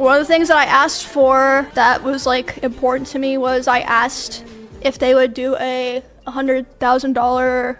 One of the things that I asked for that was like important to me was I asked if they would do a $100,000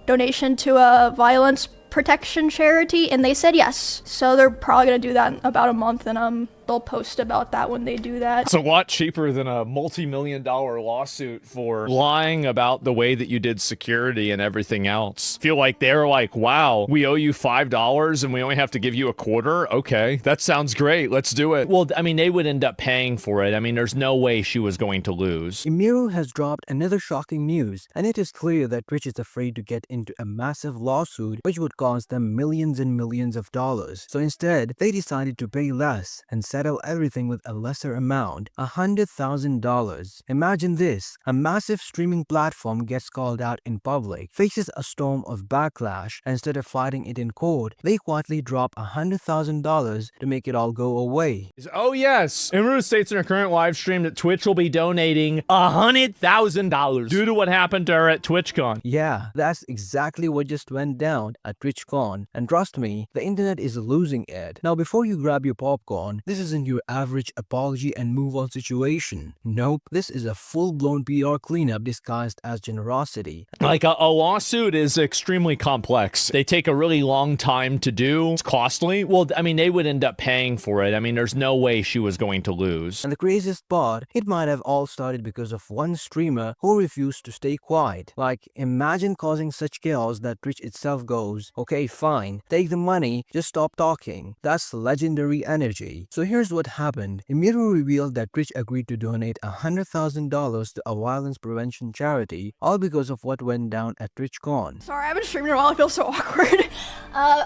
donation to a violence protection charity, and they said yes. So they're probably gonna do that in about a month, and they'll post about that when they do that. It's a lot cheaper than a multi-million-dollar lawsuit for lying about the way that you did security and everything else. Feel like they're like, wow, we owe you $5 and we only have to give you a quarter? Okay, that sounds great. Let's do it. Well, I mean, they would end up paying for it. I mean, there's no way she was going to lose. Emiru has dropped another shocking news, and it is clear that Twitch is afraid to get into a massive lawsuit which would cost them millions and millions of dollars. So instead, they decided to pay less and settle everything with a lesser amount, $100,000. Imagine this, a massive streaming platform gets called out in public, faces a storm of backlash, and instead of fighting it in court, they quietly drop $100,000 to make it all go away. Oh yes, Emiru states in her current live stream that Twitch will be donating $100,000 due to what happened to her at TwitchCon. Yeah, that's exactly what just went down at TwitchCon, and trust me, the internet is losing it. Now before you grab your popcorn, this isn't your average apology and move on situation. Nope, this is a full-blown PR cleanup disguised as generosity. Like a lawsuit is extremely complex. They take a really long time to do. It's costly. Well, I mean, they would end up paying for it. I mean, there's no way she was going to lose. And the craziest part, it might have all started because of one streamer who refused to stay quiet. Like, imagine causing such chaos that Twitch itself goes, okay fine, take the money, just stop talking. That's legendary energy. So here's what happened. Emiru revealed that Twitch agreed to donate $100,000 to a violence prevention charity, all because of what went down at TwitchCon. Sorry, I haven't streamed in a while, I feel so awkward.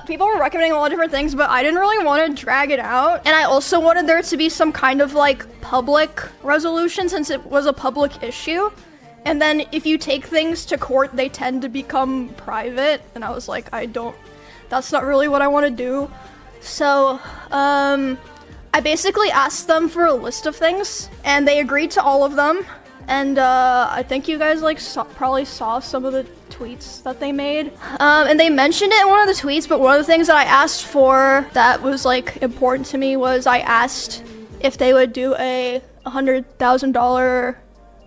People were recommending a lot of different things, but I didn't really want to drag it out. And I also wanted there to be some kind of like public resolution since it was a public issue. And then if you take things to court, they tend to become private. And I was like, that's not really what I want to do. So, I basically asked them for a list of things, and they agreed to all of them. And I think you guys like probably saw some of the tweets that they made. And they mentioned it in one of the tweets, but one of the things that I asked for that was like important to me was I asked if they would do a $100,000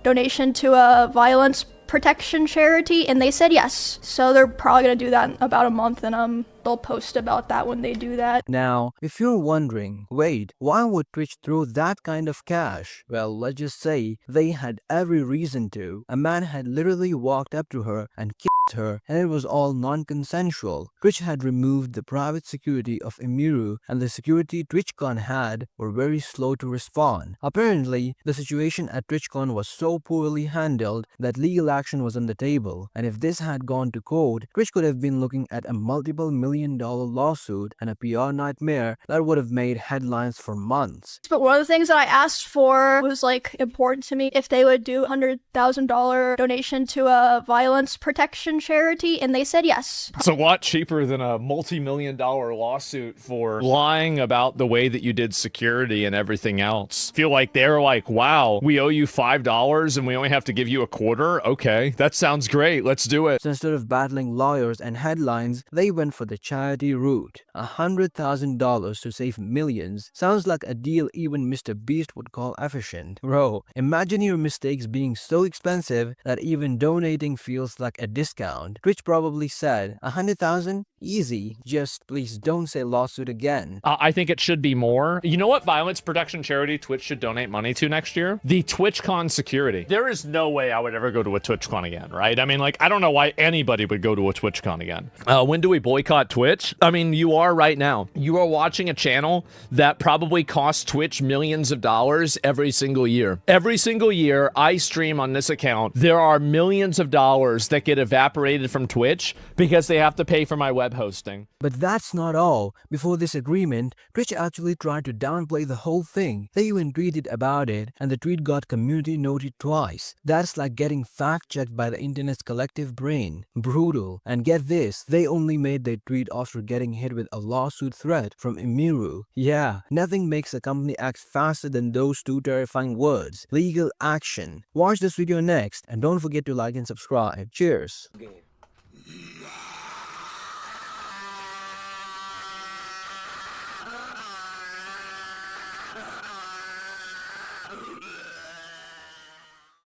donation to a violence protection charity, and they said yes. So they're probably gonna do that in about a month, and they'll post about that when they do that. Now, if you're wondering, wait, why would Twitch throw that kind of cash? Well, let's just say they had every reason to. A man had literally walked up to her and kissed her, and it was all non-consensual. Twitch had removed the private security of Emiru, and the security TwitchCon had were very slow to respond. Apparently, the situation at TwitchCon was so poorly handled that legal action was on the table, and if this had gone to court, Twitch could have been looking at a multiple million-dollar lawsuit and a PR nightmare that would have made headlines for months. But one of the things that I asked for was like important to me if they would do a $100,000 donation to a violence protection charity, and they said yes. It's a lot cheaper than a multi-million-dollar lawsuit for lying about the way that you did security and everything else. Feel like they're like, wow, we owe you $5 and we only have to give you a quarter? Okay, that sounds great. Let's do it. So instead of battling lawyers and headlines, they went for the charity route. $100,000 to save millions sounds like a deal even Mr. Beast would call efficient. Bro, imagine your mistakes being so expensive that even donating feels like a discount. Twitch probably said, 100,000? Easy. Just please don't say lawsuit again. I think it should be more. You know what violence protection charity Twitch should donate money to next year? The TwitchCon security. There is no way I would ever go to a TwitchCon again, right? I mean, like, I don't know why anybody would go to a TwitchCon again. When do we boycott Twitch? I mean, you are right now. You are watching a channel that probably costs Twitch millions of dollars every single year. Every single year I stream on this account, there are millions of dollars that get evaporated from Twitch because they have to pay for my web hosting. But that's not all. Before this agreement, Twitch actually tried to downplay the whole thing. They even tweeted about it, and the tweet got community noted twice. That's like getting fact-checked by the internet's collective brain. Brutal. And get this, they only made their tweet after getting hit with a lawsuit threat from Emiru. Yeah, nothing makes a company act faster than those two terrifying words. Legal action. Watch this video next, and don't forget to like and subscribe. Cheers.